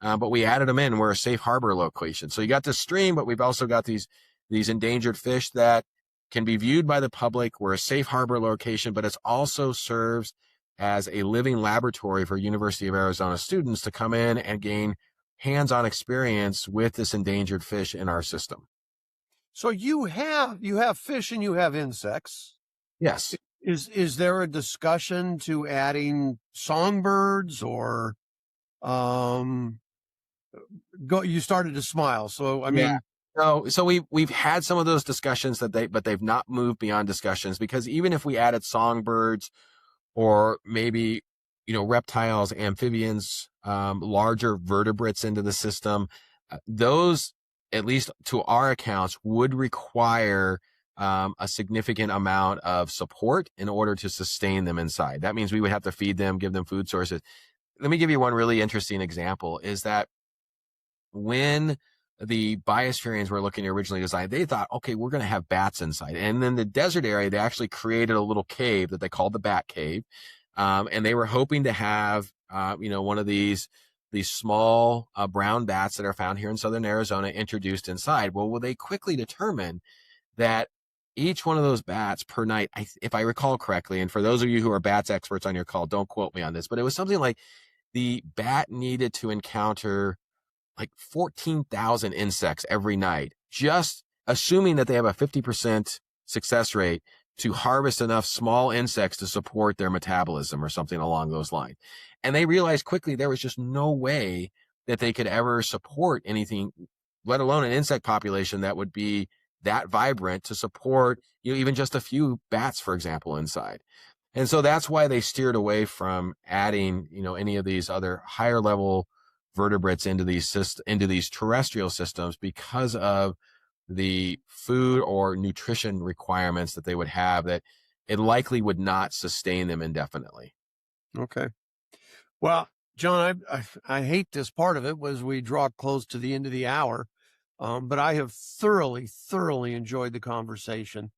But we added them in. We're a safe harbor location. So you got the stream, but we've also got these endangered fish that can be viewed by the public. We're a safe harbor location, but it also serves as a living laboratory for University of Arizona students to come in and gain hands-on experience with this endangered fish in our system. So you have fish and you have insects. Yes. Is there a discussion to adding songbirds or you started to smile. So I mean, yeah. So we've had some of those discussions but they've not moved beyond discussions, because even if we added songbirds or maybe reptiles, amphibians, larger vertebrates into the system, those, at least to our accounts, would require a significant amount of support in order to sustain them inside. That means we would have to feed them, give them food sources. Let me give you one really interesting example, is that when the Biospherians were looking to originally design, they thought, okay, we're going to have bats inside. And then the desert area, they actually created a little cave that they called the Bat Cave. And they were hoping to have, one of these small brown bats that are found here in southern Arizona introduced inside. Well, they quickly determined that each one of those bats per night, if I recall correctly, and for those of you who are bats experts on your call, don't quote me on this, but it was something like the bat needed to encounter like 14,000 insects every night, just assuming that they have a 50% success rate to harvest enough small insects to support their metabolism or something along those lines. And they realized quickly there was just no way that they could ever support anything, let alone an insect population that would be that vibrant to support, even just a few bats, for example, inside. And so that's why they steered away from adding, any of these other higher level vertebrates into these terrestrial systems, because of the food or nutrition requirements that they would have, that it likely would not sustain them indefinitely. Okay. Well, John, I hate this part of it was we draw close to the end of the hour, but I have thoroughly enjoyed the conversation.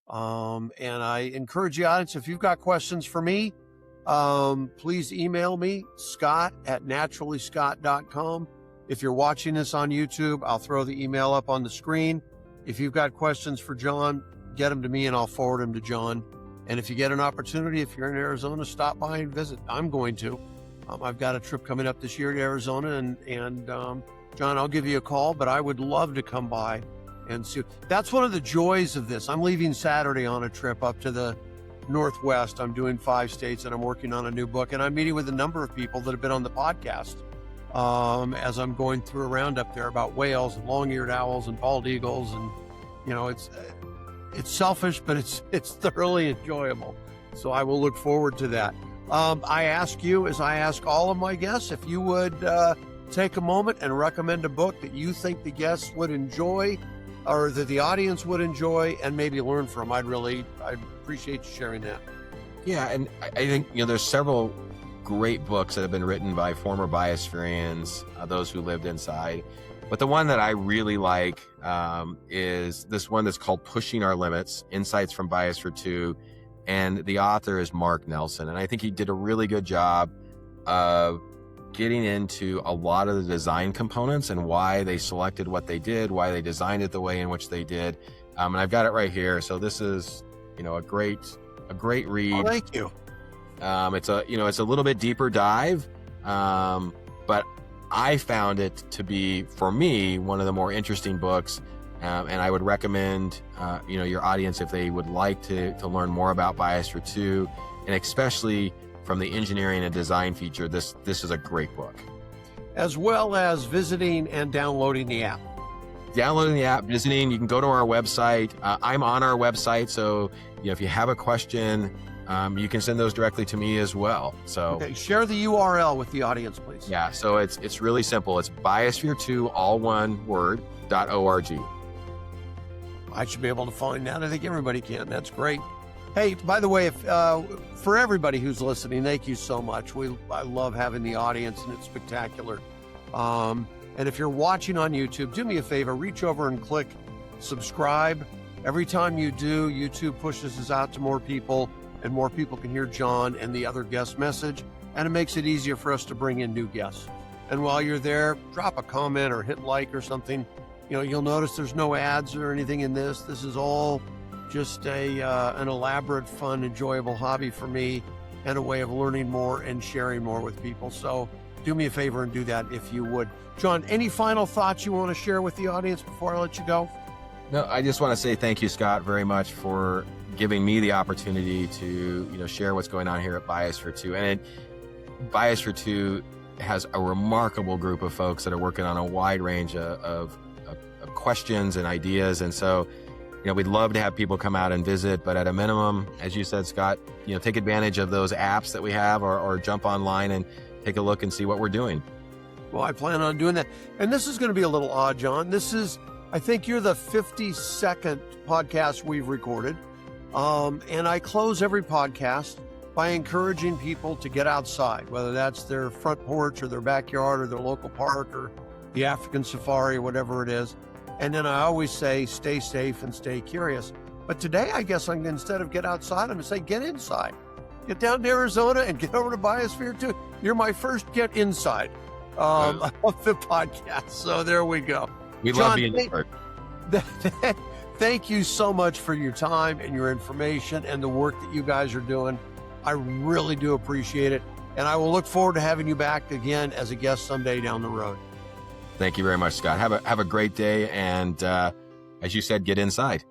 And I encourage the audience, if you've got questions for me, please email me, scott@naturallyscott.com. If you're watching this on YouTube, I'll throw the email up on the screen. If you've got questions for John, get them to me and I'll forward them to John. And if you get an opportunity, if you're in Arizona, stop by and visit. I'm going to. I've got a trip coming up this year to Arizona, and John, I'll give you a call, but I would love to come by and see. That's one of the joys of this. I'm leaving Saturday on a trip up to the Northwest. I'm doing 5 states and I'm working on a new book, and I'm meeting with a number of people that have been on the podcast as I'm going through a roundup there about whales and long-eared owls and bald eagles. And, it's selfish, but it's thoroughly enjoyable. So I will look forward to that. I ask you, as I ask all of my guests, if you would take a moment and recommend a book that you think the guests would enjoy or that the audience would enjoy and maybe learn from. I'd appreciate you sharing that. Yeah, and I think, there's several great books that have been written by former Biospherians, those who lived inside. But the one that I really like is this one that's called Pushing Our Limits, Insights from Biosphere 2. And the author is Mark Nelson. And I think he did a really good job of getting into a lot of the design components and why they selected what they did, why they designed it the way in which they did. And I've got it right here. So this is, a great read. Oh, thank you. It's a little bit deeper dive, but I found it to be, for me, one of the more interesting books. And I would recommend, your audience, if they would like to learn more about Biosphere 2, and especially from the engineering and design feature, this is a great book. As well as visiting and downloading the app. Downloading the app, visiting, you can go to our website. I'm on our website, so if you have a question, you can send those directly to me as well. So okay, share the URL with the audience, please. Yeah, so it's really simple. It's Biosphere2, all one word, .org. I should be able to find that. I think everybody can. That's great. Hey, by the way, for everybody who's listening, thank you so much. I love having the audience, and it's spectacular. And if you're watching on YouTube, do me a favor, reach over and click subscribe. Every time you do, YouTube pushes us out to more people, and more people can hear John and the other guest message, and it makes it easier for us to bring in new guests. And while you're there, drop a comment or hit like or something. You'll notice there's no ads or anything in this. This is all just an elaborate, fun, enjoyable hobby for me, and a way of learning more and sharing more with people. So do me a favor and do that if you would. John, any final thoughts you want to share with the audience before I let you go? No, I just want to say thank you, Scott, very much for giving me the opportunity to share what's going on here at Biosphere 2. And Biosphere 2 has a remarkable group of folks that are working on a wide range of questions and ideas. And so, we'd love to have people come out and visit, but at a minimum, as you said, Scott, take advantage of those apps that we have, or jump online and take a look and see what we're doing. Well, I plan on doing that. And this is going to be a little odd, John. I think you're the 52nd podcast we've recorded. And I close every podcast by encouraging people to get outside, whether that's their front porch or their backyard or their local park or the African safari or whatever it is. And then I always say, stay safe and stay curious. But today, I guess instead of get outside, I'm going to say, get inside. Get down to Arizona and get over to Biosphere 2. You're my first get inside of the podcast. So there we go. We love being part. Thank you so much for your time and your information and the work that you guys are doing. I really do appreciate it. And I will look forward to having you back again as a guest someday down the road. Thank you very much, Scott. Have a great day. And as you said, get inside.